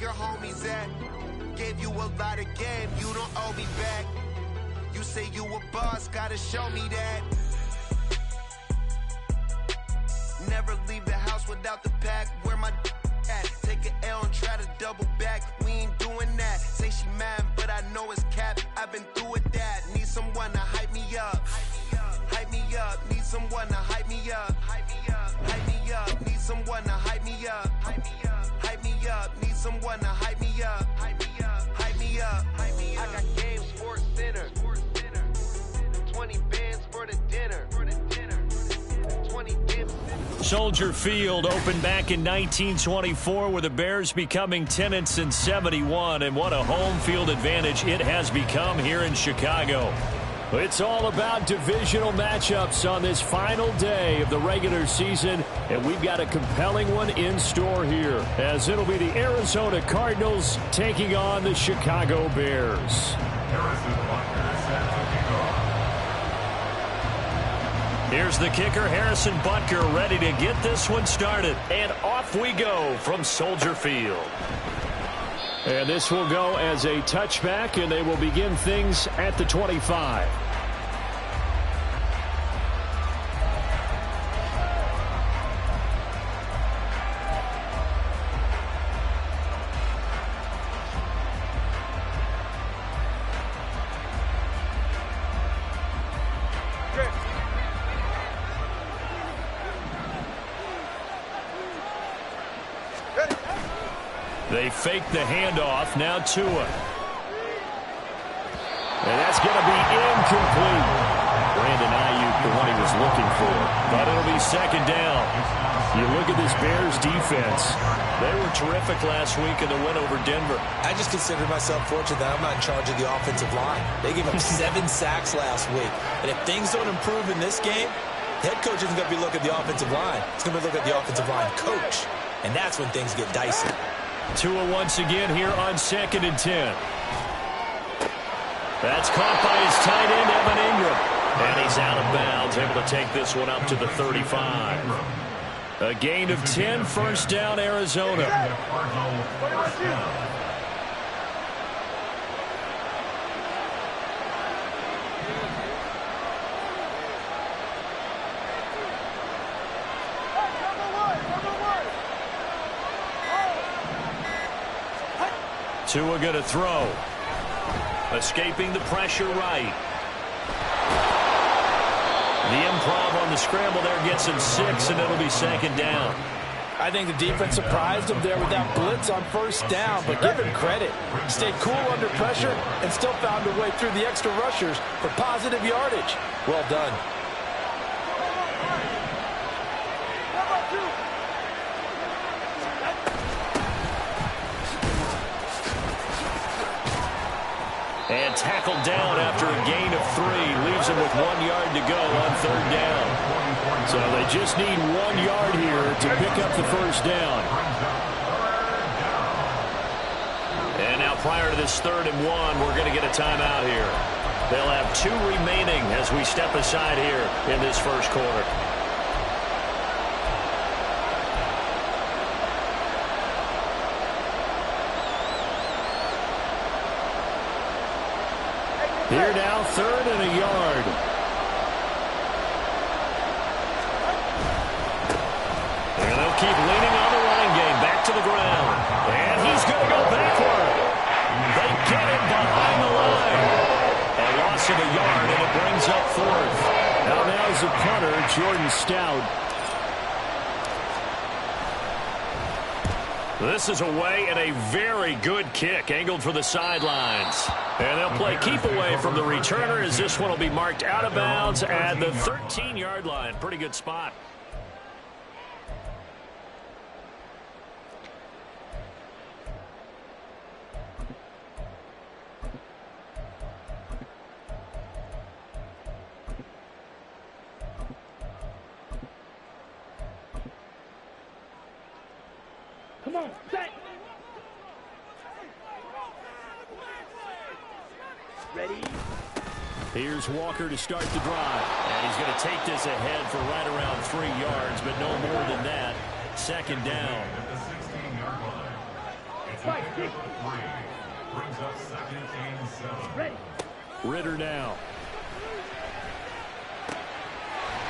your homies at? Gave you a lot of game, you don't owe me back. You say you a boss, gotta show me that. Never leave the house without the pack. Where my at? Take an L and try to double back. We ain't doing that. Say she mad, but I know it's cap. I've been through with that. Need someone to hype me up. Hype me up. Need someone to hype me up. Hype me up. Need someone to hype me up. Hype me up. Need someone to hype me up. Hype me up. I got Game Sports Center. 20 bands for the dinner. 20 gifts. Soldier Field opened back in 1924 with the Bears becoming tenants in 71, and what a home field advantage it has become here in Chicago. It's all about divisional matchups on this final day of the regular season, and we've got a compelling one in store here, as it'll be the Arizona Cardinals taking on the Chicago Bears. Here's the kicker, Harrison Butker, ready to get this one started. And off we go from Soldier Field. And this will go as a touchback, and they will begin things at the 25. They fake the handoff, now Tua. And that's going to be incomplete. Brandon Ayuk, the one he was looking for. But it'll be second down. You look at this Bears defense. They were terrific last week in the win over Denver. I just consider myself fortunate that I'm not in charge of the offensive line. They gave up 7 sacks last week. And if things don't improve in this game, the head coach isn't going to be looking at the offensive line. He's going to be looking at the offensive line coach. And that's when things get dicey. Tua once again here on 2nd and 10. That's caught by his tight end, Evan Ingram. And he's out of bounds, able to take this one up to the 35. A gain of 10, first down, Arizona. Tua going to throw. Escaping the pressure right. The improv on the scramble there gets him 6, and it'll be second down. I think the defense surprised him there with that blitz on first down, but give him credit. Stayed cool under pressure and still found a way through the extra rushers for positive yardage. Well done. And tackled down after a gain of 3. Leaves him with 1 yard to go on third down. So they just need 1 yard here to pick up the first down. And now prior to this 3rd and 1, we're going to get a timeout here. They'll have 2 remaining as we step aside here in this first quarter. Here now, 3rd and a yard. And they'll keep leaning on the running game. Back to the ground. And he's going to go backward. They get him behind the line. A loss of a yard, and it brings up 4th. Now's the punter, Jordan Stout. This is away and a very good kick, angled for the sidelines. And they'll play keep away from the returner as this one will be marked out of bounds at the 13-yard line. Pretty good spot. Come on, set. Ready? Here's Walker to start the drive. And he's going to take this ahead for right around 3 yards, but no more than that. Second down. Fight, 60. Brings up 2nd and 7. Ready. Ritter now.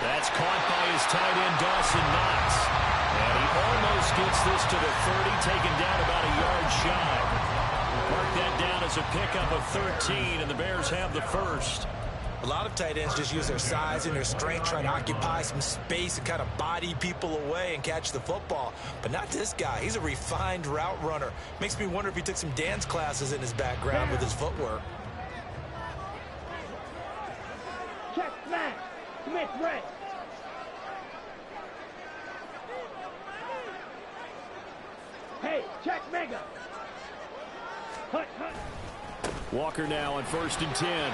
That's caught by his tight end, Dawson Knox. And he almost gets this to the 30, taken down about a yard shy. Mark that down as a pickup of 13, and the Bears have the first. A lot of tight ends just use their size and their strength, trying to occupy some space and kind of body people away and catch the football. But not this guy. He's a refined route runner. Makes me wonder if he took some dance classes in his background with his footwork. Check, smash. Smith, red. Hey, check, mega. Hut, hut. Walker now on 1st and 10.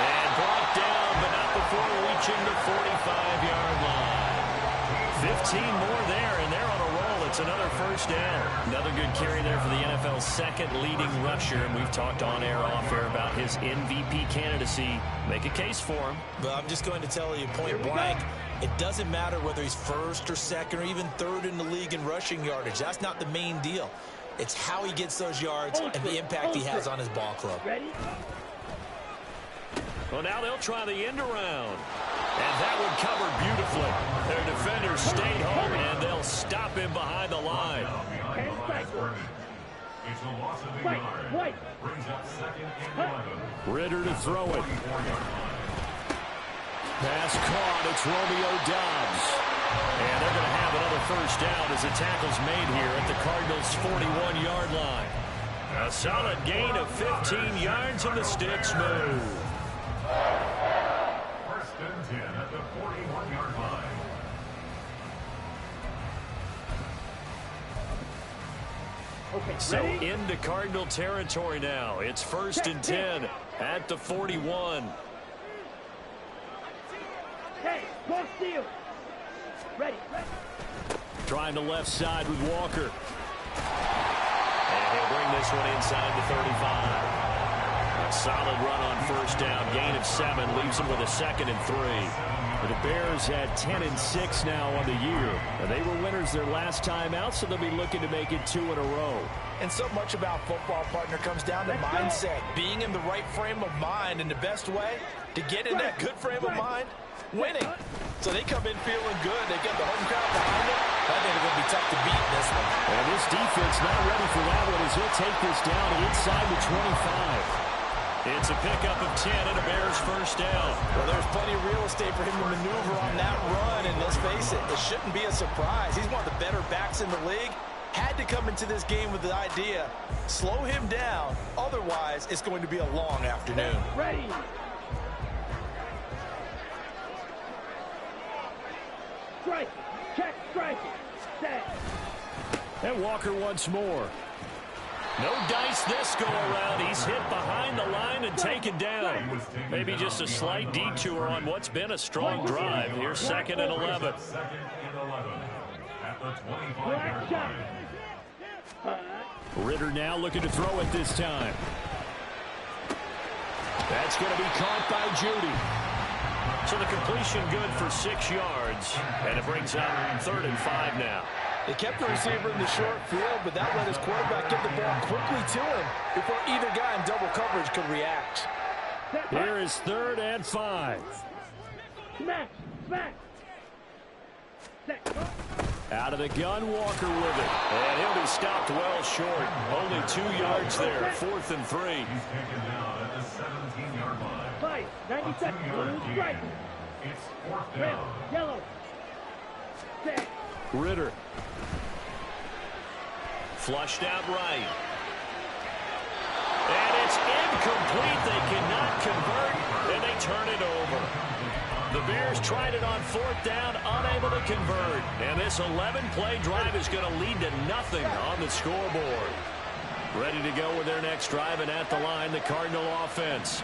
And brought down, but not before reaching the 45-yard line. 15 more there, and they're on a roll. It's another first down. Another good carry there for the NFL's second leading rusher, and we've talked on air, off air about his MVP candidacy. Make a case for him. But I'm just going to tell you point blank, it doesn't matter whether he's 1st or 2nd or even 3rd in the league in rushing yardage. That's not the main deal. It's how he gets those yards and the impact he has on his ball club. Ready? Well, now they'll try the end around. And that one covered beautifully. Their defenders stayed home, and they'll stop him behind the line. It's a loss of a yard. Brings up 2nd and 11. Ritter to throw it. Pass caught. It's Romeo Doubs. And they're going to have another first down as the tackle's made here at the Cardinals' 41-yard line. A solid gain of 15 yards, and the sticks move. 1st and 10 at the 41-yard line. Okay, So ready? into Cardinal territory now. It's 1st and 10 at the 41. Hey, cross field. Ready, ready. Trying the left side with Walker. And he'll bring this one inside the 35. A solid run on first down. Gain of 7 leaves him with a 2nd and 3. The Bears had 10 and 6 now on the year. And they were winners their last time out, so they'll be looking to make it 2 in a row. And so much about football, partner, comes down to mindset. Being in the right frame of mind, and the best way to get in that good frame of mind, winning. So they come in feeling good. They get the home crowd behind them. I think they're going to be tough to beat in this one. And this defense not ready for that one as he'll take this down inside the 25. It's a pickup of 10 and a Bears first down. Well, there's plenty of real estate for him to maneuver on that run, and let's face it, it shouldn't be a surprise. He's one of the better backs in the league. Had to come into this game with the idea, slow him down, otherwise it's going to be a long afternoon. Ready. Strike. Check, strike. Set. And Walker once more. No dice this go around. He's hit behind the line and taken down. Maybe just a slight detour on what's been a strong drive. Here's 2nd and 11. 2nd and 11 at the 25-yard line. Ritter now looking to throw it this time. That's going to be caught by Judy. So the completion good for 6 yards. And it brings up 3rd and 5 now. They kept the receiver in the short field, but that let his quarterback get the ball quickly to him before either guy in double coverage could react. Here is 3rd and 5. Smash. Smash. Set. Out of the gun, Walker with it. And he'll be stopped well short. Only 2 yards there. 4th and 3. He's taken down at the 17-yard line. 90 seconds. Strike. It's 4th Red. down. Yellow. Set. Ritter. Flushed out right. And it's incomplete. They cannot convert, and they turn it over. The Bears tried it on 4th down, unable to convert. And this 11-play drive is going to lead to nothing on the scoreboard. Ready to go with their next drive, and at the line, the Cardinal offense.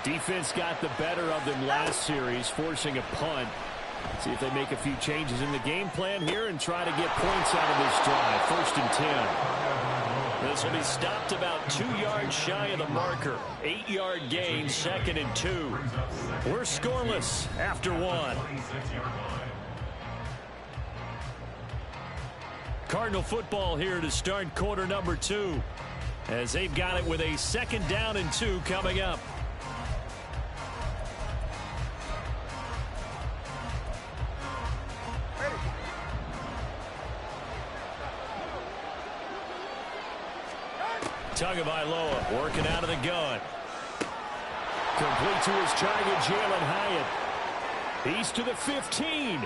Defense got the better of them last series, forcing a punt. See if they make a few changes in the game plan here and try to get points out of this drive. 1st and 10. This will be stopped about 2 yards shy of the marker. 8-yard gain, 2nd and 2. We're scoreless after 1. Cardinal football here to start quarter number 2, as they've got it with a 2nd down and 2 coming up. Tagovailoa working out of the gun. Complete to his target, Jalen Hyatt. He's to the 15.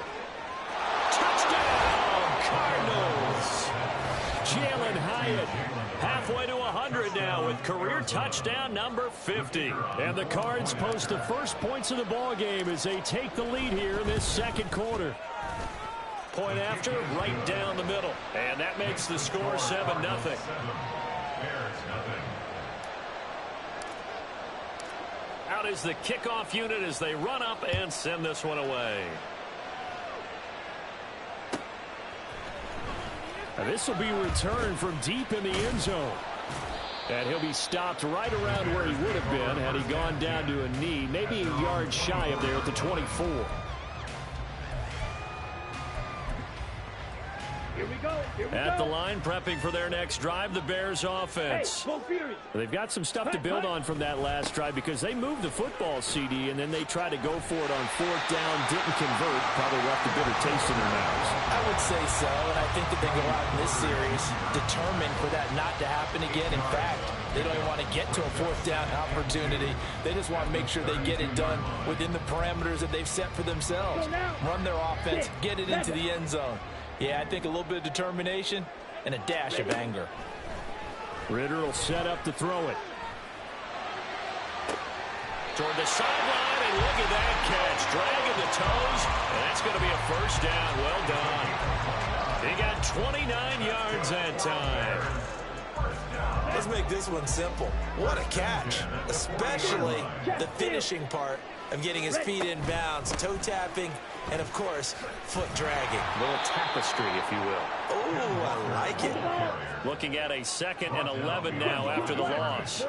Touchdown, Cardinals. Jalen Hyatt halfway to 100 now with career touchdown number 50. And the Cards post the first points of the ball game as they take the lead here in this 2nd quarter. Point after, right down the middle. And that makes the score 7-0. Out is the kickoff unit as they run up and send this one away. And this will be returned from deep in the end zone. And he'll be stopped right around where he would have been had he gone down to a knee, maybe a yard shy of there at the 24. Here we go. At the line, prepping for their next drive, the Bears offense. They've got some stuff to build on from that last drive because they moved the football, CD, and then they tried to go for it on 4th down, didn't convert, probably left a bitter taste in their mouths. I would say so, and I think that they go out in this series determined for that not to happen again. In fact, they don't even want to get to a 4th down opportunity. They just want to make sure they get it done within the parameters that they've set for themselves. Run their offense, get it into the end zone. Yeah, I think a little bit of determination and a dash of anger. Ritter will set up to throw it. Toward the sideline, and look at that catch. Dragging the toes, and that's going to be a 1st down. Well done. He got 29 yards that time. Let's make this one simple. What a catch, especially the finishing part of getting his feet in bounds, toe tapping, and, of course, foot dragging. A little tapestry, if you will. Oh, I like it. Looking at a 2nd and 11 now after the loss.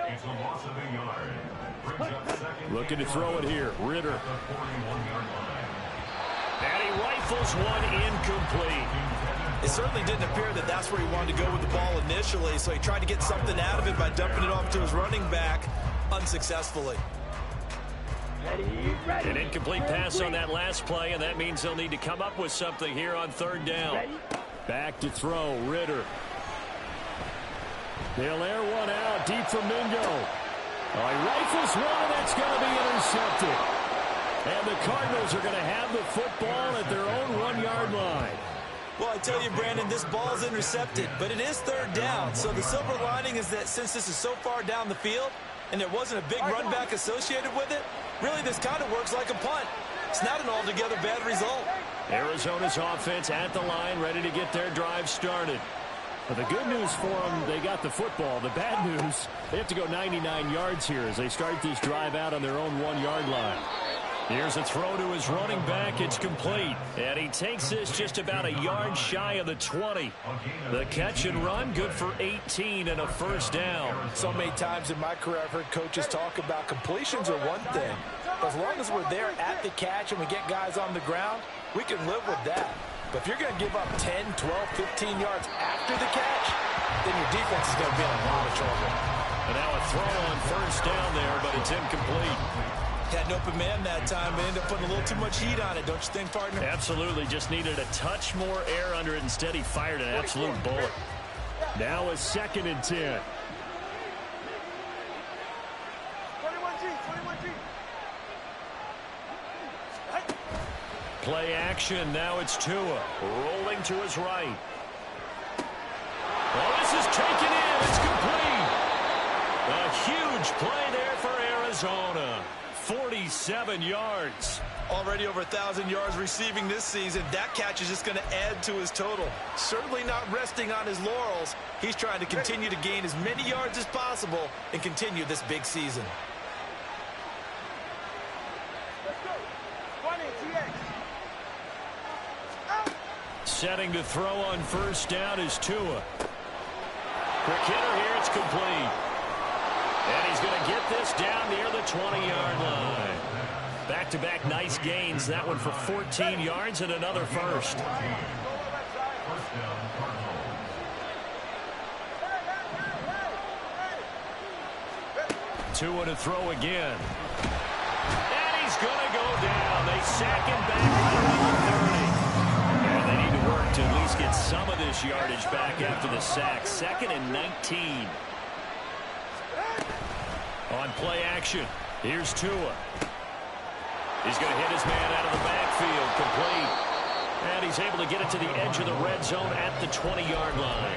It's a loss of a yard. Looking to throw it here. Ritter. And he rifles one incomplete. It certainly didn't appear that that's where he wanted to go with the ball initially, so he tried to get something out of it by dumping it off to his running back unsuccessfully. An incomplete pass on that last play, and that means they'll need to come up with something here on 3rd down. Back to throw, Ritter. They'll air one out deep for Mingo. Oh, he rifles one, and that's going to be intercepted. And the Cardinals are going to have the football at their own 1-yard line. Well, I tell you, Brandon, this ball's intercepted, but it is 3rd down. So the silver lining is that since this is so far down the field and there wasn't a big run back associated with it, really this kind of works like a punt. It's not an altogether bad result. Arizona's offense at the line, ready to get their drive started. But the good news for them, they got the football. The bad news, they have to go 99 yards here as they start this drive out on their own 1-yard line. Here's a throw to his running back. It's complete. And he takes this just about a yard shy of the 20. The catch and run, good for 18 and a 1st down. So many times in my career I've heard coaches talk about completions are one thing. As long as we're there at the catch and we get guys on the ground, we can live with that. But if you're going to give up 10, 12, 15 yards after the catch, then your defense is going to be in a lot of trouble. And now a throw on 1st down there, but it's incomplete. Had an open man that time, but ended up putting a little too much heat on it, don't you think, partner? Absolutely. Just needed a touch more air under it. Instead, he fired an absolute bullet. Now a 2nd and 10. 21G. Play action. Now it's Tua. Rolling to his right. Well, this is taken in. It's complete. A huge play there for Arizona. 47 yards. Already over 1,000 yards receiving this season. That catch is just going to add to his total. Certainly not resting on his laurels. He's trying to continue to gain as many yards as possible and continue this big season. Setting to throw on 1st down is Tua. Quick hitter here. It's complete. And he's going to get this down near the 20-yard line. Back-to-back nice gains. That one for 14 yards and another 1st. Tua to throw again. And he's going to go down. They sack him back around the 30. And they need to work to at least get some of this yardage back after the sack. 2nd and 19. On play action, here's Tua. He's going to hit his man out of the backfield, complete. And he's able to get it to the edge of the red zone at the 20-yard line.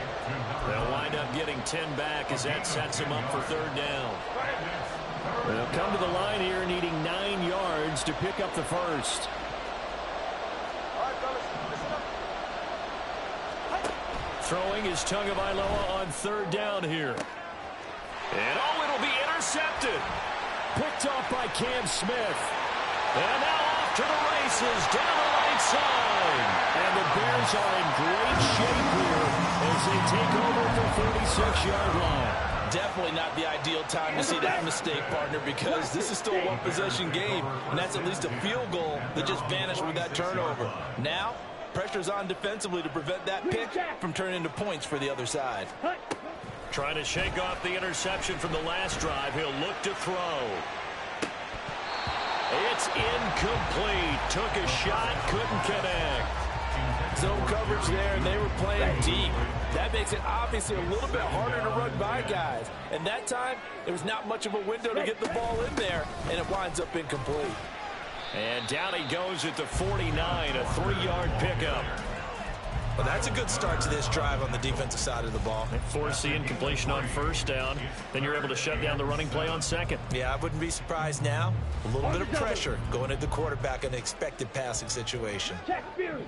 They'll wind up getting 10 back as that sets him up for 3rd down. They'll come to the line here needing 9 yards to pick up the first. Throwing is Tagovailoa on 3rd down here. And it'll be intercepted. Picked off by Cam Smith. And now off to the races down the right side. And the Bears are in great shape here as they take over the 36-yard line. Definitely not the ideal time to see that mistake, partner, because this is still a one-possession game, and that's at least a field goal that just vanished with that turnover. Now, pressure's on defensively to prevent that pick from turning into points for the other side. Trying to shake off the interception from the last drive. He'll look to throw. It's incomplete. Took a shot, couldn't connect. Zone coverage there, and they were playing deep. That makes it obviously a little bit harder to run by guys. And that time, there was not much of a window to get the ball in there, and it winds up incomplete. And down he goes at the 49, a 3-yard pickup. Well, that's a good start to this drive on the defensive side of the ball. Force the incompletion on 1st down. Then you're able to shut down the running play on 2nd. Yeah, I wouldn't be surprised now. A little bit of pressure going at the quarterback in an expected passing situation. Check Fury.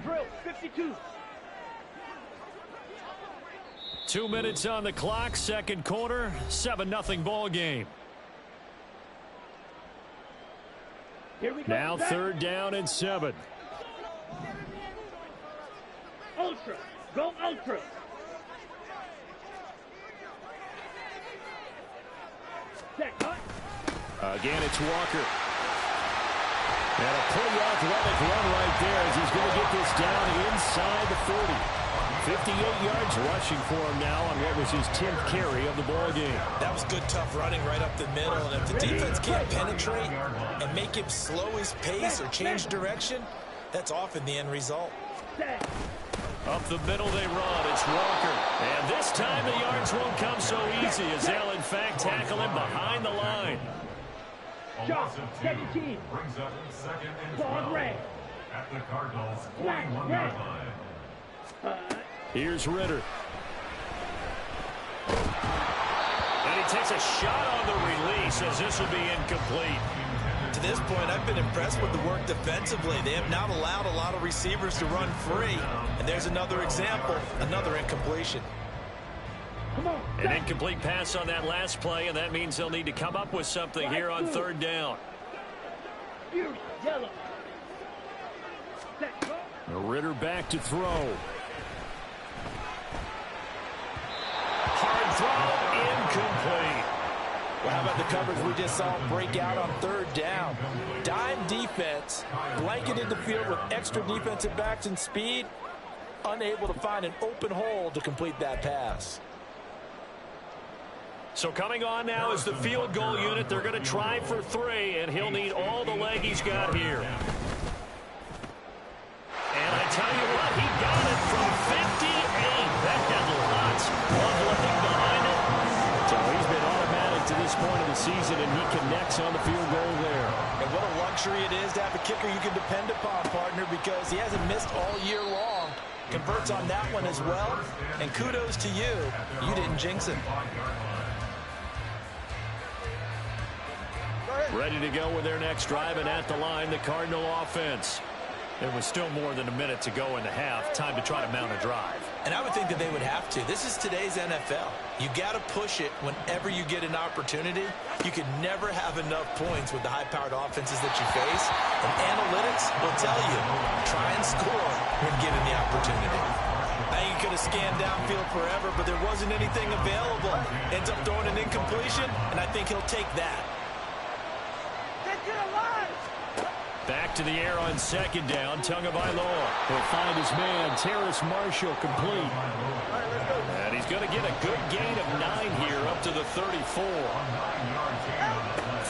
Drill 52. 2 minutes on the clock, 2nd quarter, 7-0 ball game. Here we go. Now 3rd down and 7. Ultra. Go ultra. Set. Again, it's Walker. And a pretty athletic run right there as he's going to get this down inside the 40. 58 yards rushing for him now on what was his 10th carry of the ball game. That was good, tough running right up the middle. And if the defense can't penetrate and make him slow his pace or change direction, that's often the end result. Up the middle they run. It's Walker. And this time the yards won't come so easy as they'll, in fact, tackle him behind the line. Shot. 17. Brings up 2nd and Ball 12 red. at the Cardinals' 41-yard line. Here's Ritter. And he takes a shot on the release as this will be incomplete. To this point, I've been impressed with the work defensively. They have not allowed a lot of receivers to run free. And there's another example, another incompletion. Come on. An incomplete pass on that last play, and that means they'll need to come up with something here on 3rd down. Fury. Yellow. Set. Go. Ritter back to throw. Hard throw, incomplete. Well, how about the coverage we just saw break out on 3rd down? Dime defense, blanketed the field with extra defensive backs and speed, unable to find an open hole to complete that pass. So coming on now is the field goal unit. They're going to try for 3, and he'll need all the leg he's got here. And I tell you what, he got it from 58. That had lots of leg behind it. So he's been automatic to this point of the season, and he connects on the field goal there. And what a luxury it is to have a kicker you can depend upon, partner, because he hasn't missed all year long. Converts on that one as well. And kudos to you. You didn't jinx it. Ready to go with their next drive, and at the line, the Cardinal offense. There was still more than a minute to go in the half. Time to try to mount a drive. And I would think that they would have to. This is today's NFL. You got to push it whenever you get an opportunity. You can never have enough points with the high-powered offenses that you face. And analytics will tell you, try and score when given the opportunity. I think he could have scanned downfield forever, but there wasn't anything available. Ends up throwing an incompletion, and I think he'll take that. Back to the air on second down. Tagovailoa will find his man, Terrace Marshall, complete. And he's going to get a good gain of 9 here up to the 34.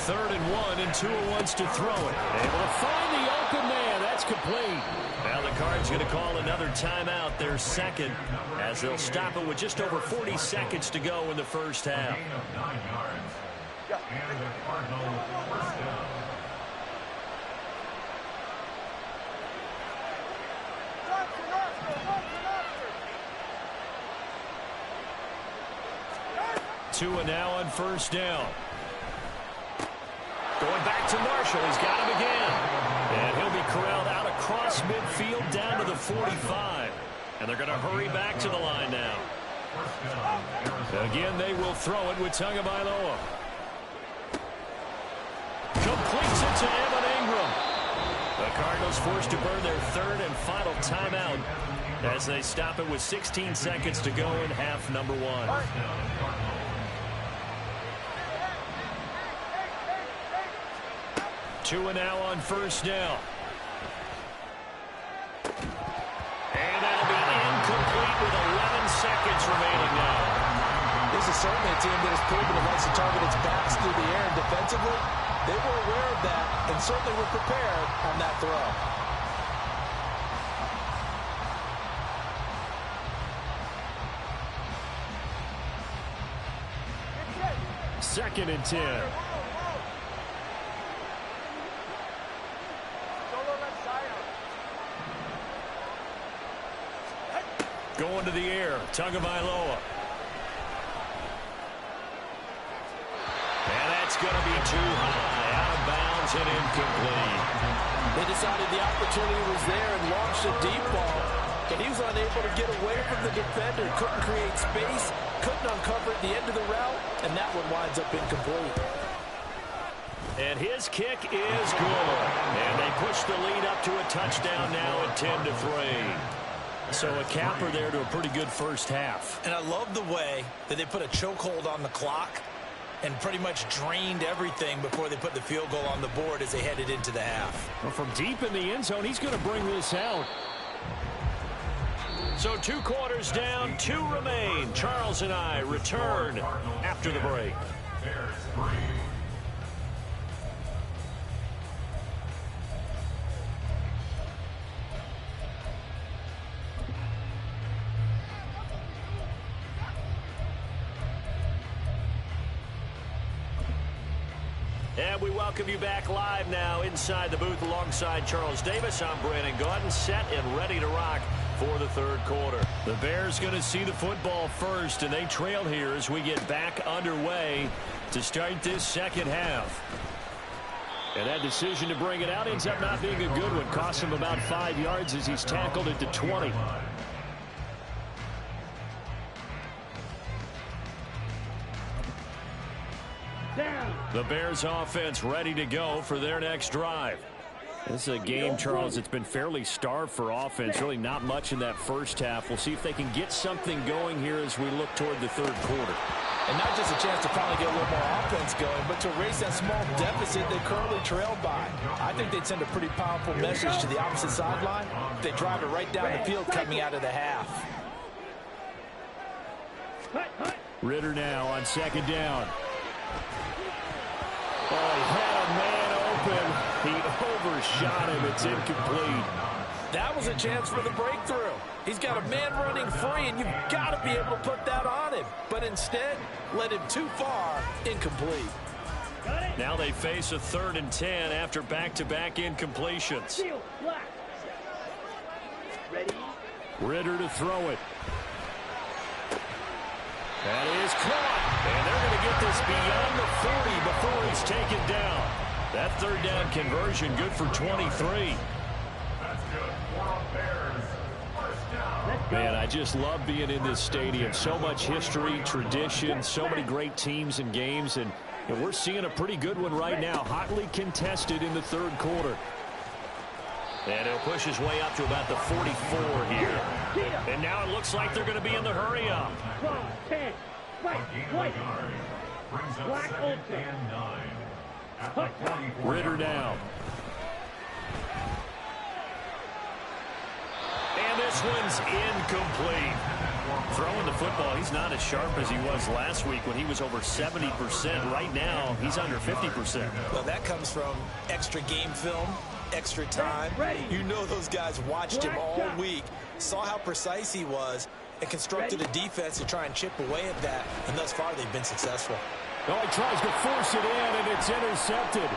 3rd and 1, and Tua wants to throw it. Able to find the open man. That's complete. Now the Cards going to call another timeout, their second, as they'll stop it with just over 40 seconds to go in the first half. And the Cardinal first down. Tua now on first down. Going back to Marshall. He's got him again. And he'll be corralled out across midfield down to the 45. And they're going to hurry back to the line now. Again, they will throw it with Tagovailoa. Completes it to Evan Ingram. The Cardinals forced to burn their 3rd and final timeout as they stop it with 16 seconds to go in half number 1. Tua now on first down. And that'll be incomplete with 11 seconds remaining now. This is certainly a team that has proven it likes to target its backs through the air, and defensively, they were aware of that and certainly were prepared on that throw. 2nd and 10. Going to the air, Tagovailoa. And that's going to be too high, out of bounds and incomplete. They decided the opportunity was there and launched a deep ball, and he was unable to get away from the defender. Couldn't create space, couldn't uncover at the end of the route, and that one winds up incomplete. And his kick is good. And they push the lead up to a touchdown now at 10-3. So a capper there to a pretty good first half. And I love the way that they put a chokehold on the clock and pretty much drained everything before they put the field goal on the board as they headed into the half. Well, from deep in the end zone, he's going to bring this out. So 2 quarters down, 2 remain. Charles and I return after the break. Bears 3. And we welcome you back live now inside the booth alongside Charles Davis. I'm Brandon Gaudin, set and ready to rock for the 3rd quarter. The Bears going to see the football first, and they trail here as we get back underway to start this second half. And that decision to bring it out ends up not being a good one. Cost him about 5 yards as he's tackled at the 20. The Bears offense ready to go for their next drive. This is a game, Charles, it's been fairly starved for offense. Really not much in that first half. We'll see if they can get something going here as we look toward the 3rd quarter. And not just a chance to finally get a little more offense going, but to erase that small deficit they currently trailed by. I think they'd send a pretty powerful message to the opposite sideline if they drive it right down the field coming out of the half. Ritter now on 2nd down. Oh, he had a man open. He overshot him. It's incomplete. That was a chance for the breakthrough. He's got a man running free, and you've got to be able to put that on him. But instead, led him too far, incomplete. Now they face a 3rd and 10 after back-to-back incompletions. Ritter to throw it. That is caught. And they're going to get this beyond the 40 before he's taken down. That 3rd down conversion good for 23. That's good for Bears. First down. Man, I just love being in this stadium. So much history, tradition, so many great teams and games. And we're seeing a pretty good one right now. Hotly contested in the 3rd quarter. And he'll push his way up to about the 44 here. And now it looks like they're going to be in the hurry-up. 10, right, white, black, open. Ritter now. This one's incomplete. Throwing the football, he's not as sharp as he was last week when he was over 70%. Right now, he's under 50%. Well, that comes from extra game film, extra time. You know those guys watched him all week, saw how precise he was, and constructed a defense to try and chip away at that. And thus far, they've been successful. Oh, he tries to force it in, and it's intercepted.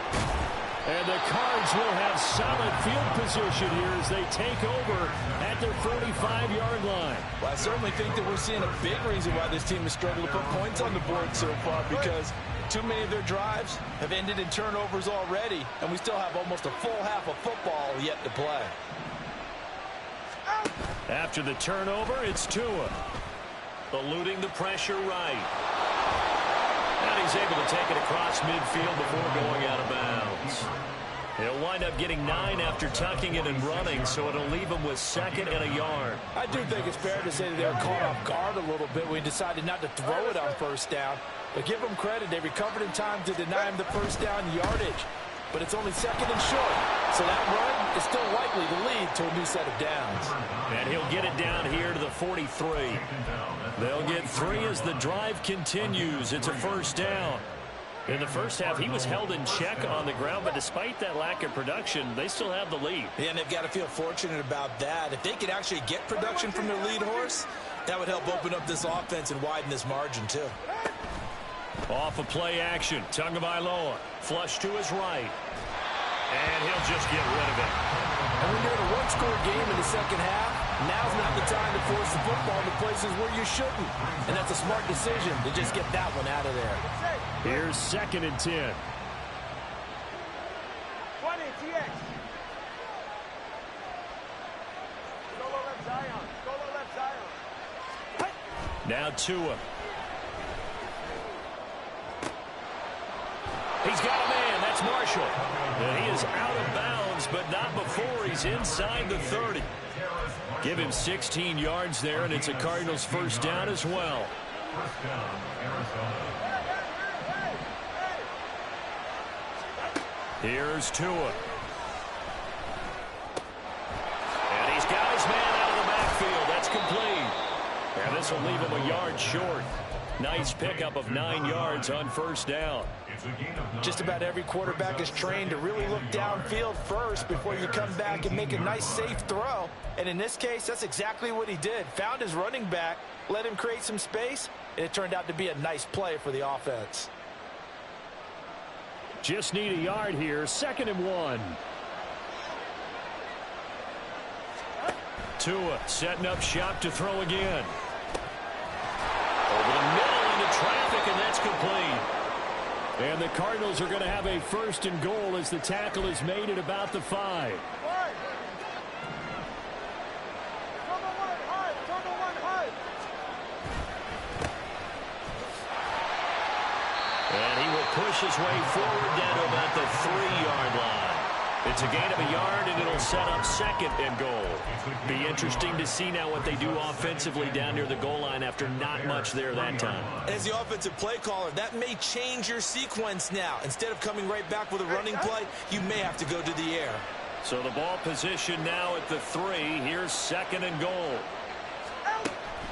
And the Cards will have solid field position here as they take over at their 45-yard line. Well, I certainly think that we're seeing a big reason why this team has struggled to put points on the board so far, because too many of their drives have ended in turnovers already, and we still have almost a full half of football yet to play. After the turnover, it's Tua. Eluding the pressure right. And he's able to take it across midfield before going out of bounds. He'll wind up getting 9 after tucking it and running, so it'll leave him with 2nd and a yard. I do think it's fair to say that they were caught off guard a little bit when we decided not to throw it on first down. But give them credit, they recovered in time to deny him the first down yardage. But it's only 2nd and short, so that run is still likely to lead to a new set of downs. And he'll get it down here to the 43. They'll get 3 as the drive continues. It's a first down. In the first half, he was held in check on the ground, but despite that lack of production, they still have the lead. Yeah, and they've got to feel fortunate about that. If they could actually get production from their lead horse, that would help open up this offense and widen this margin, too. Off of play action, Tagovailoa, flush to his right. And he'll just get rid of it. And when you're in a one-score game in the second half, now's not the time to force the football into places where you shouldn't. And that's a smart decision to just get that one out of there. Here's 2nd and 10. 20, TX. Solo left Zion. Solo left Zion. Now Tua. He's got a man. That's Marshall. And he is out of bounds, but not before he's inside the 30. Give him 16 yards there, and it's a Cardinals first down as well. First down, Arizona. Here's Tua. And he's got his man out of the backfield. That's complete. And this will leave him a yard short. Nice pickup of 9 yards on first down. Just about every quarterback is trained to really look downfield first before you come back and make a nice, safe throw. And in this case, that's exactly what he did. Found his running back, let him create some space, and it turned out to be a nice play for the offense. Just need a yard here. 2nd and 1. Tua setting up shop to throw again. Over the middle into traffic, and that's complete. And the Cardinals are going to have a 1st and goal as the tackle is made at about the 5. And he will push his way forward down to about the 3-yard line. It's a gain of a yard, and it'll set up 2nd and goal. Be interesting to see now what they do offensively down near the goal line after not much there that time. As the offensive play caller, that may change your sequence now. Instead of coming right back with a running play, you may have to go to the air. So the ball position now at the 3. Here's 2nd and goal.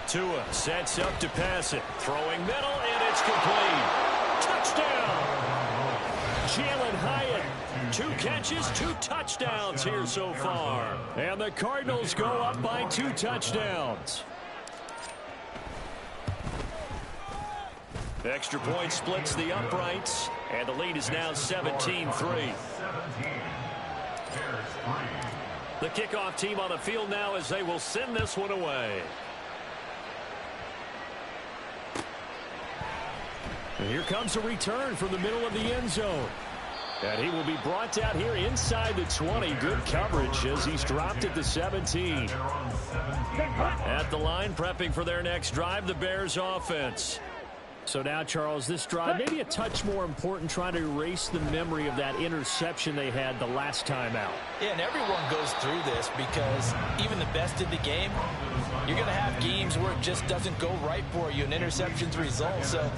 Tua sets up to pass it. Throwing middle, and it's complete. Touchdown! Jalen Hyatt. 2 catches, 2 touchdowns here so far. And the Cardinals go up by 2 touchdowns. Extra point splits the uprights, and the lead is now 17-3. The kickoff team on the field now as they will send this one away. And here comes a return from the middle of the end zone. And he will be brought down here inside the 20. Good coverage as he's dropped at the 17. At the line, prepping for their next drive, the Bears offense. So now, Charles, this drive maybe a touch more important, trying to erase the memory of that interception they had the last time out. Yeah, and everyone goes through this because even the best in the game, you're going to have games where it just doesn't go right for you and interceptions result. So,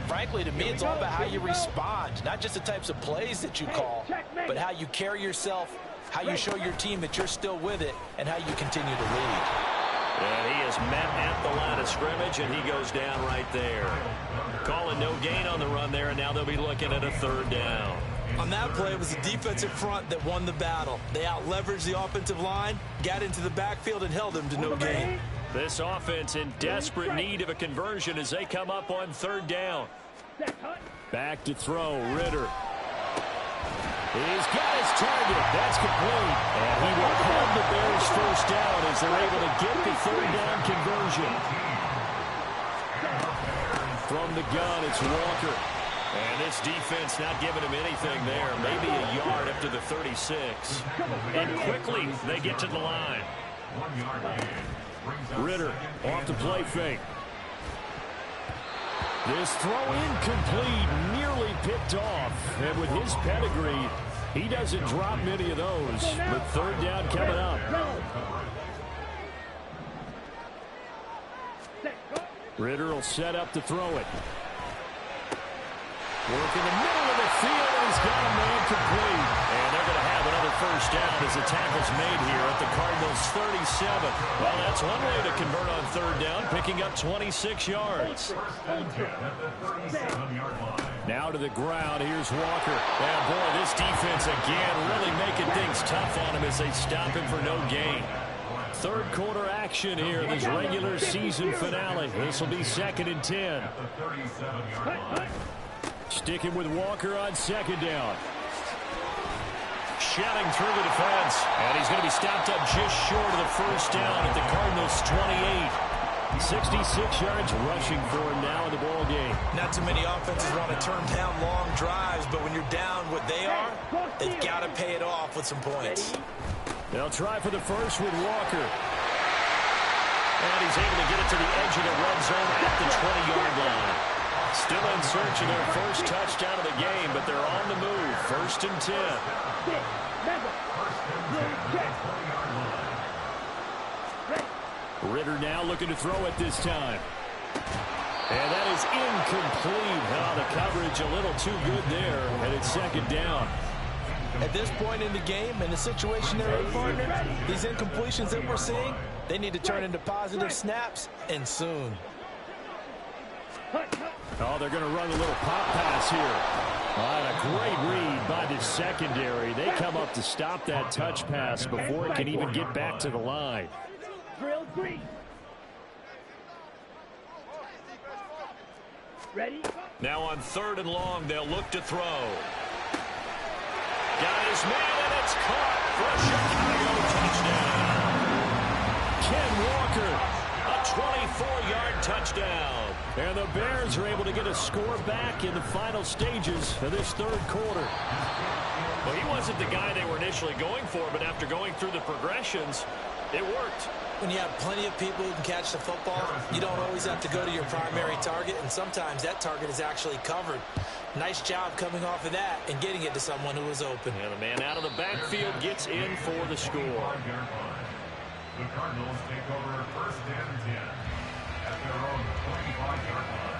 frankly, to me, it's all about how you respond, not just the types of plays that you call, but how you carry yourself, how you show your team that you're still with it, and how you continue to lead. And he is met at the line of scrimmage, and he goes down right there. Calling no gain on the run there, and now they'll be looking at a third down. On that play, it was the defensive front that won the battle. They out-leveraged the offensive line, got into the backfield, and held them to no gain. This offense in desperate need of a conversion as they come up on third down. Back to throw, Ritter. He's got his target. That's complete. And he will have the Bears first down as they're able to get the third down conversion. From the gun, it's Walker. And this defense not giving him anything there. Maybe a yard up to the 36. And quickly, they get to the line. Ritter off the play fake. This throw incomplete, nearly picked off. And with his pedigree, he doesn't drop many of those. But third down coming up. Ritter will set up to throw it. Work in the middle of the field, and he's got a man complete. And they're going to have another first down as the tackle's made here at the Cardinals' 37. Well, that's one way to convert on third down, picking up 26 yards. Now to the ground, here's Walker. And boy, this defense again really making things tough on him as they stop him for no gain. Third quarter action here in this regular season finale. This will be 2nd and 10. Sticking with Walker on second down. Shelling through the defense. And he's going to be stopped up just short of the first down at the Cardinals' 28. 66 yards rushing for him now in the ball game. Not too many offenses want to turn down long drives, but when you're down what they are, they've got to pay it off with some points. They'll try for the first with Walker. And he's able to get it to the edge of the red zone at the 20-yard line. Still in search of their first touchdown of the game, but they're on the move. 1st and 10. Ritter now looking to throw it this time. And that is incomplete. Oh, the coverage a little too good there, and it's 2nd down. At this point in the game, in the situation they're in, partner, these incompletions that we're seeing, they need to turn into positive snaps, and soon. Oh, they're going to run a little pop pass here. And a great read by the secondary. They come up to stop that touch pass before it can even get back to the line. Drill 3. Ready? Now on 3rd and long, they'll look to throw. Got his man, and it's caught for a Chicago touchdown. Ken Walker, a 24-yard touchdown. And the Bears are able to get a score back in the final stages of this third quarter. Well, he wasn't the guy they were initially going for, but after going through the progressions, it worked. When you have plenty of people who can catch the football, you don't always have to go to your primary target, and sometimes that target is actually covered. Nice job coming off of that and getting it to someone who was open. And the man out of the backfield gets in for the score. The Cardinals take over 1st and 10 at their own 25-yard line.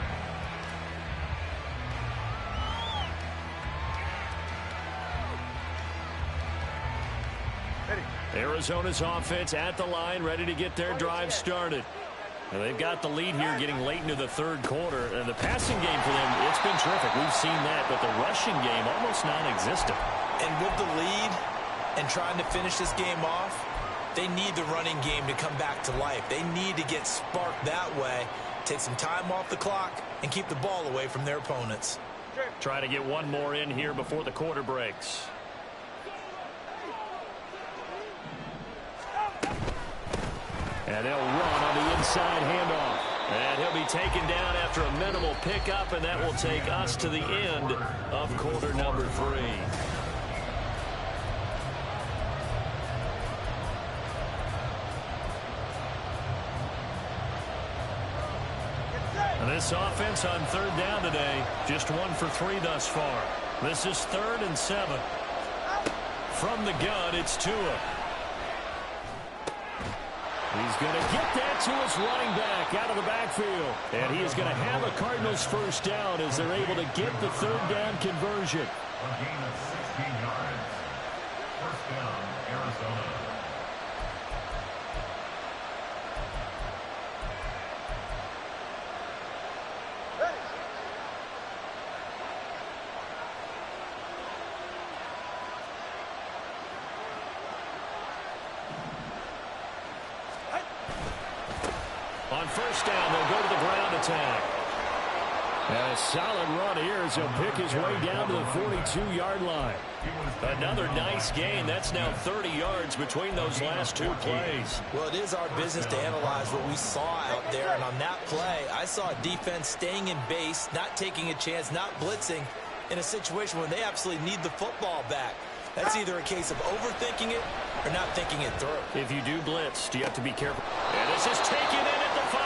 Arizona's offense at the line, ready to get their drive started. And they've got the lead here getting late into the third quarter. And the passing game for them, it's been terrific. We've seen that, but the rushing game almost non-existent. And with the lead and trying to finish this game off, they need the running game to come back to life. They need to get sparked that way, take some time off the clock, and keep the ball away from their opponents. Try to get one more in here before the quarter breaks. And they'll run on the inside handoff. And he'll be taken down after a minimal pickup, and that will take us to the end of quarter number 3. And this offense on third down today, just 1 for 3 thus far. This is 3rd and 7. From the gun, it's Tua. He's going to get that to his running back out of the backfield. And he is going to have a Cardinals first down as they're able to get the third down conversion. A gain of 16 yards. 1st down, Arizona. first down, they'll go to the ground attack. And a solid run here as he'll pick his way down to the 42-yard line. Another nice gain. That's now 30 yards between those last two plays. Well, it is our business to analyze what we saw out there. And on that play, I saw a defense staying in base, not taking a chance, not blitzing in a situation where they absolutely need the football back. That's either a case of overthinking it or not thinking it through. If you do blitz, do you have to be careful? And this is taken in at the 5.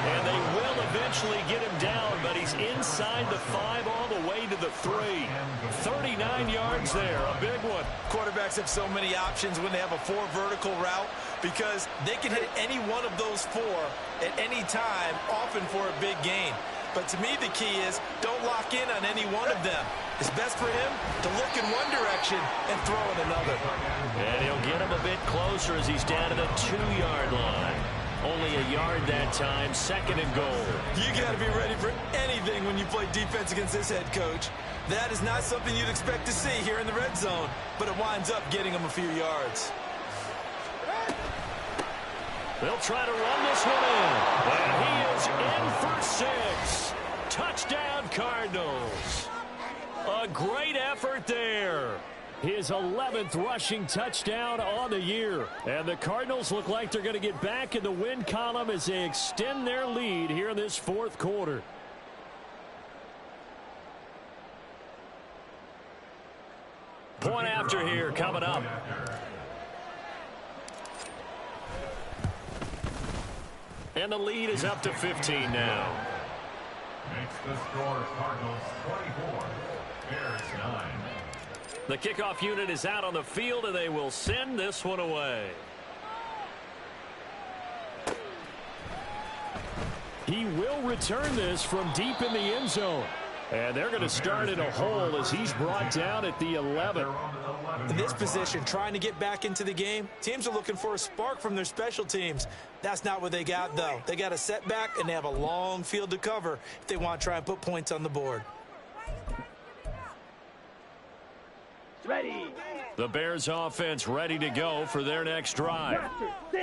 And they will eventually get him down, but he's inside the 5 all the way to the 3. 39 yards there, a big one. Quarterbacks have so many options when they have a 4 vertical route because they can hit any one of those 4 at any time, often for a big gain. But to me, the key is don't lock in on any one of them. It's best for him to look in one direction and throw in another. And he'll get him a bit closer as he's down to the 2-yard line. Only a yard that time, 2nd and goal. You got to be ready for anything when you play defense against this head coach. That is not something you'd expect to see here in the red zone, but it winds up getting him a few yards. They'll try to run this one in. And he is in for 6. Touchdown, Cardinals. A great effort there. His 11th rushing touchdown on the year. And the Cardinals look like they're going to get back in the win column as they extend their lead here in this 4th quarter. Point after here coming up. And the lead is up to 15 now. Makes the score Cardinals 24, Bears 9. The kickoff unit is out on the field, and they will send this one away. He will return this from deep in the end zone. And they're going to start in a hole as he's brought down at the 11. In this position, trying to get back into the game, teams are looking for a spark from their special teams. That's not what they got, though. They got a setback, and they have a long field to cover if they want to try and put points on the board. Ready. The Bears offense ready to go for their next drive.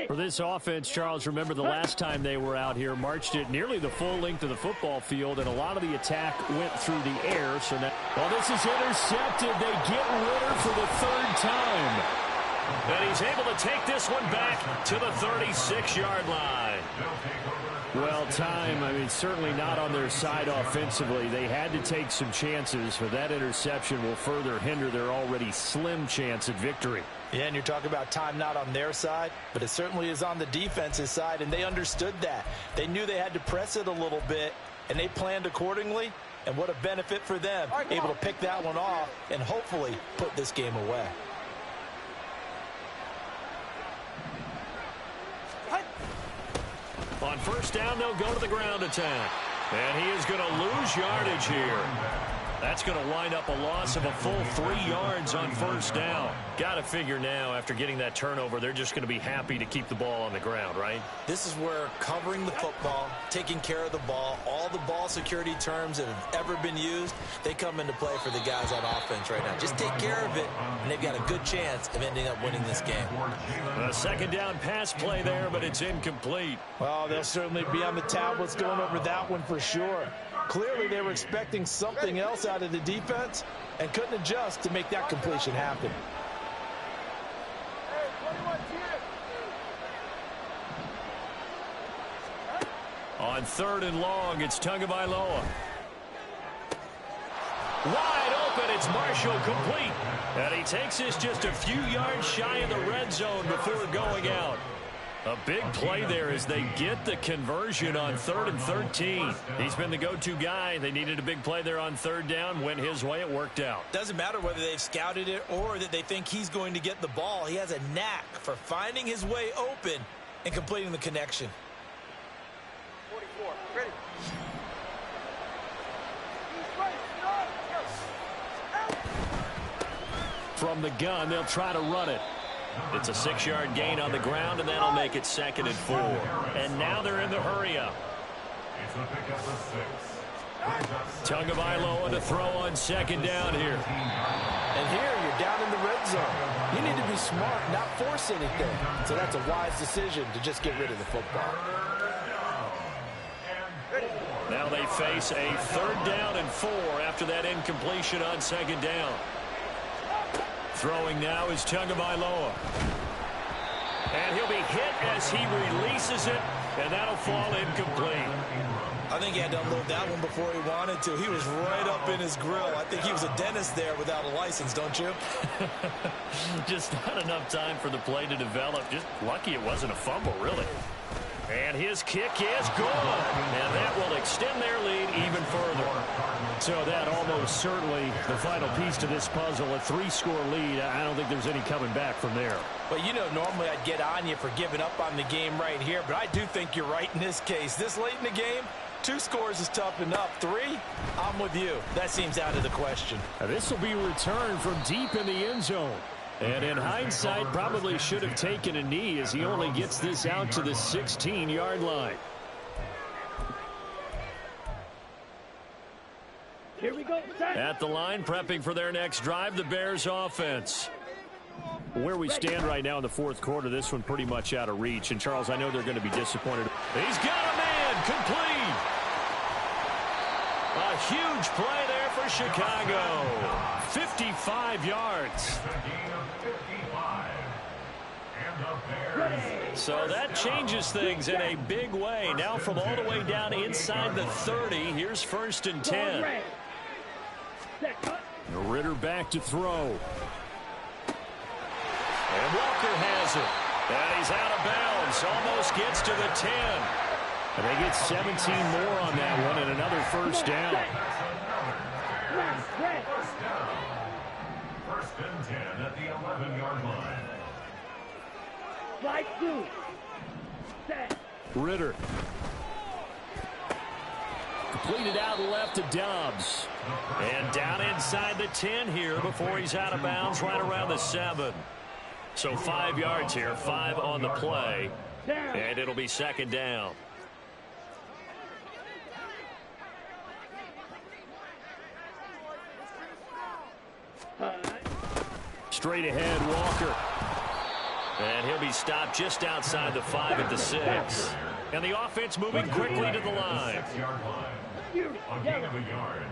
For this offense, Charles, remember the last time they were out here, marched it nearly the full length of the football field, and a lot of the attack went through the air. So now, well, this is intercepted. They get Ritter for the 3rd time. And he's able to take this one back to the 36-yard line. Well, time, I mean, certainly not on their side offensively. They had to take some chances, but that interception will further hinder their already slim chance at victory. Yeah, and you're talking about time not on their side, but it certainly is on the defense's side, and they understood that. They knew they had to press it a little bit, and they planned accordingly, and what a benefit for them, able to pick that one off and hopefully put this game away. On first down, they'll go to the ground attack. And he is going to lose yardage here. That's going to wind up a loss of a full 3 yards on first down. Got to figure now, after getting that turnover, they're just going to be happy to keep the ball on the ground, right? This is where covering the football, taking care of the ball, all the ball security terms that have ever been used, they come into play for the guys on offense right now. Just take care of it, and they've got a good chance of ending up winning this game. A 2nd down pass play there, but it's incomplete. Well, they'll certainly be on the tablets going over that one for sure. Clearly, they were expecting something else out of the defense and couldn't adjust to make that completion happen. Hey, 21 here. On 3rd and long, it's Tagovailoa. Wide open, it's Marshall, complete. And he takes this just a few yards shy of the red zone before going out. A big play there as they get the conversion on 3rd and 13. He's been the go-to guy. They needed a big play there on 3rd down. Went his way. It worked out. Doesn't matter whether they've scouted it or that they think he's going to get the ball. He has a knack for finding his way open and completing the connection. 44. Ready. From the gun, they'll try to run it. It's a 6-yard gain on the ground, and that'll make it 2nd and 4. And now they're in the hurry-up. It's a pickup of 6. Tagovailoa to throw on 2nd down here. And here you're down in the red zone. You need to be smart, not force anything. So that's a wise decision to just get rid of the football. Now they face a 3rd down and 4 after that incompletion on 2nd down. Throwing now is Tagovailoa. And he'll be hit as he releases it, and that'll fall incomplete. I think he had to unload that one before he wanted to. He was right up in his grill. I think he was a dentist there without a license, don't you? Just not enough time for the play to develop. Just lucky it wasn't a fumble, really. And his kick is good. And that will extend their lead even further. So that almost certainly the final piece to this puzzle, a 3-score lead. I don't think there's any coming back from there. Well, you know, normally I'd get on you for giving up on the game right here, but I do think you're right in this case. This late in the game, 2 scores is tough enough. 3, I'm with you. That seems out of the question. This will be returned from deep in the end zone. And in hindsight, probably should have taken a knee as he only gets this out to the 16-yard line. Here we go. At the line, prepping for their next drive, the Bears offense. Where we stand right now in the 4th quarter, this one pretty much out of reach. And, Charles, I know they're going to be disappointed. He's got a man, complete. A huge play there for Chicago. 55 yards. So that changes things in a big way. Now from all the way down inside the 30, here's 1st and 10. Ritter back to throw. And Walker has it. And he's out of bounds. Almost gets to the 10. And they get 17 more on that one and another 1st down. 1st and 10 at the 11-yard line. Ritter. Completed out left to Dobbs. And down inside the 10 here before he's out of bounds right around the 7. So 5 yards here, 5 on the play. And it'll be 2nd down. Straight ahead, Walker. And he'll be stopped just outside the 5 at the 6. And the offense moving quickly to the line. 6-yard line. A gain of a yard.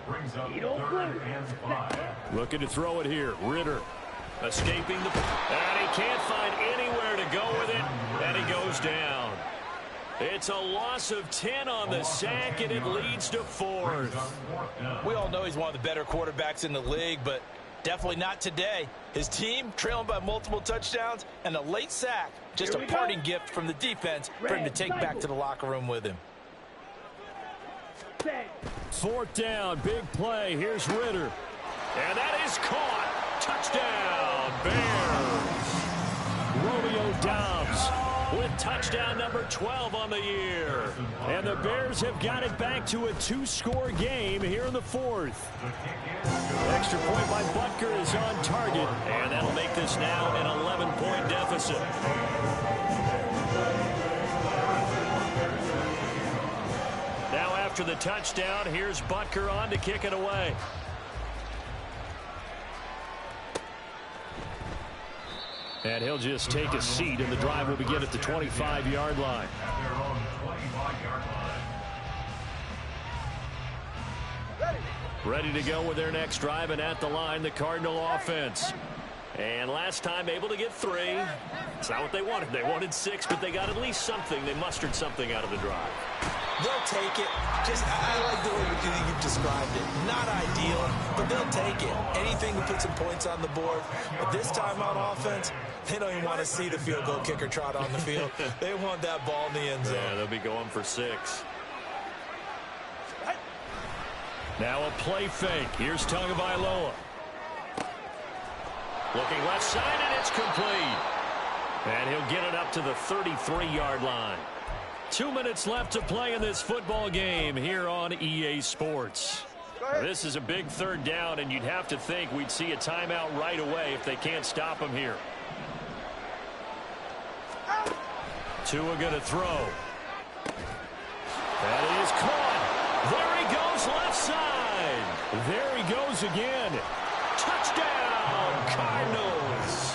Brings up 3rd and 5. Looking to throw it here. Ritter. Escaping the... And he can't find anywhere to go with it. And he goes down. It's a loss of 10 on the sack, and it leads to 4th. We all know he's one of the better quarterbacks in the league, but definitely not today. His team trailing by multiple touchdowns and a late sack. Just a parting gift from the defense for him to take back to the locker room with him. 4th down, big play. Here's Ritter. And that is caught. Touchdown, Bears. Romeo Dobbs with touchdown number 12 on the year. And the Bears have got it back to a 2-score game here in the 4th. Extra point by Butker is on target. And that'll make this now an 11-point deficit. Now after the touchdown, here's Butker on to kick it away. And he'll just take a seat, and the drive will begin at the 25-yard line. At their own 25-yard line. Ready to go with their next drive, and at the line, the Cardinal offense. And last time able to get 3. It's not what they wanted. They wanted 6, but they got at least something. They mustered something out of the drive. They'll take it. I like the way you've described it. Not ideal, but they'll take it. Anything to put some points on the board. But this time on offense, they don't even want to see the field goal kicker trot on the field. They want that ball in the end zone. Yeah, they'll be going for 6. Now a play fake. Here's Tagovailoa. Looking left side, and it's complete. And he'll get it up to the 33-yard line. 2 minutes left to play in this football game here on EA Sports. This is a big 3rd down, and you'd have to think we'd see a timeout right away if they can't stop him here. Tua going to throw. That is caught. There he goes left side. There he goes again. Touchdown, Cardinals.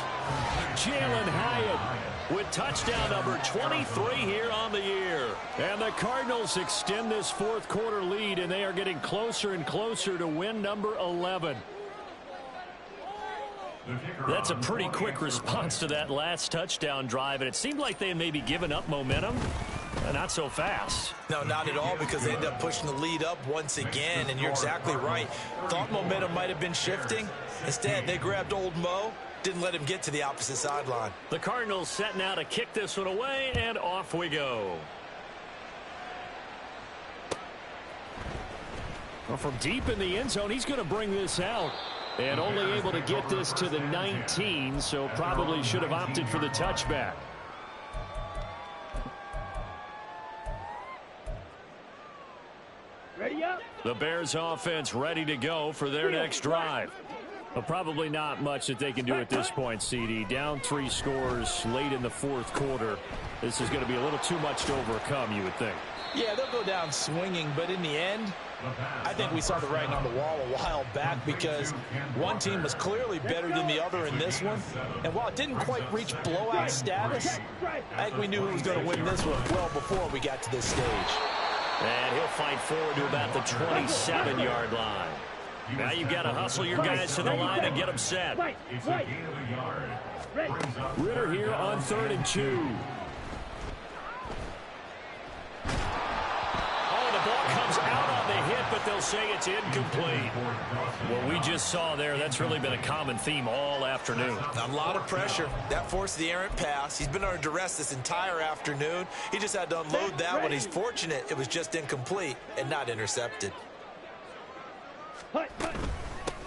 Jalen Hyatt with touchdown number 23 here on the year. And the Cardinals extend this fourth quarter lead, and they are getting closer and closer to win number 11. That's a pretty quick response to that last touchdown drive, and it seemed like they had maybe given up momentum. Not so fast. No, not at all, because they end up pushing the lead up once again, and you're exactly right. Thought momentum might have been shifting. Instead, they grabbed old Mo, didn't let him get to the opposite sideline. The Cardinals setting out to kick this one away, and off we go. Well, from deep in the end zone, he's going to bring this out. And only able to get this to the 19, so probably should have opted for the touchback. Ready up. The Bears offense ready to go for their next drive. Well, probably not much that they can do at this point, CD. Down 3 scores late in the fourth quarter. This is going to be a little too much to overcome, you would think. Yeah, they'll go down swinging, but in the end, I think we saw the writing on the wall a while back, because one team was clearly better than the other in this one. And while it didn't quite reach blowout status, I think we knew who was going to win this one well before we got to this stage. And he'll fight forward to about the 27-yard line. Now you've got to hustle your guys to the line and get them set. Ritter here on 3rd and 2. But they'll say it's incomplete. What we just saw there, that's really been a common theme all afternoon. A lot of pressure. That forced the errant pass. He's been under duress this entire afternoon. He just had to unload that one. He's fortunate it was just incomplete and not intercepted.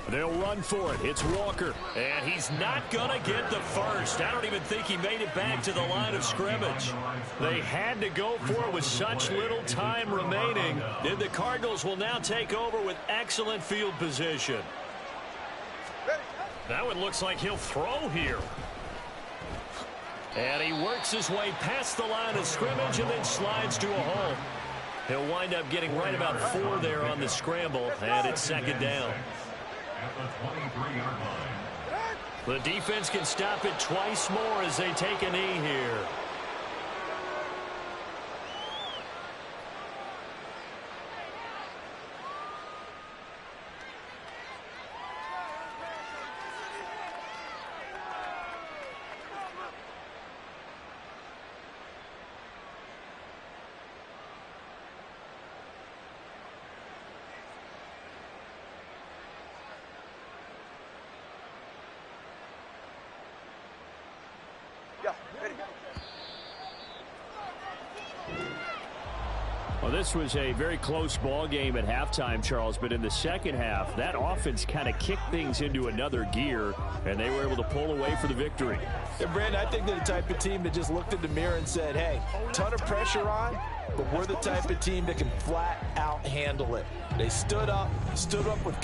They'll run for it. It's Walker. And he's not going to get the first. I don't even think he made it back to the line of scrimmage. They had to go for it with such little time remaining. And the Cardinals will now take over with excellent field position. That one looks like he'll throw here. And he works his way past the line of scrimmage and then slides to a hole. He'll wind up getting right about 4 there on the scramble, and it's 2nd down. At the 23-yard line. The defense can stop it twice more as they take a knee here. Well, this was a very close ball game at halftime, Charles, but in the second half, that offense kind of kicked things into another gear, and they were able to pull away for the victory. And Brandon, I think they're the type of team that just looked in the mirror and said, hey, ton of pressure on, but we're the type of team that can flat out handle it. They stood up with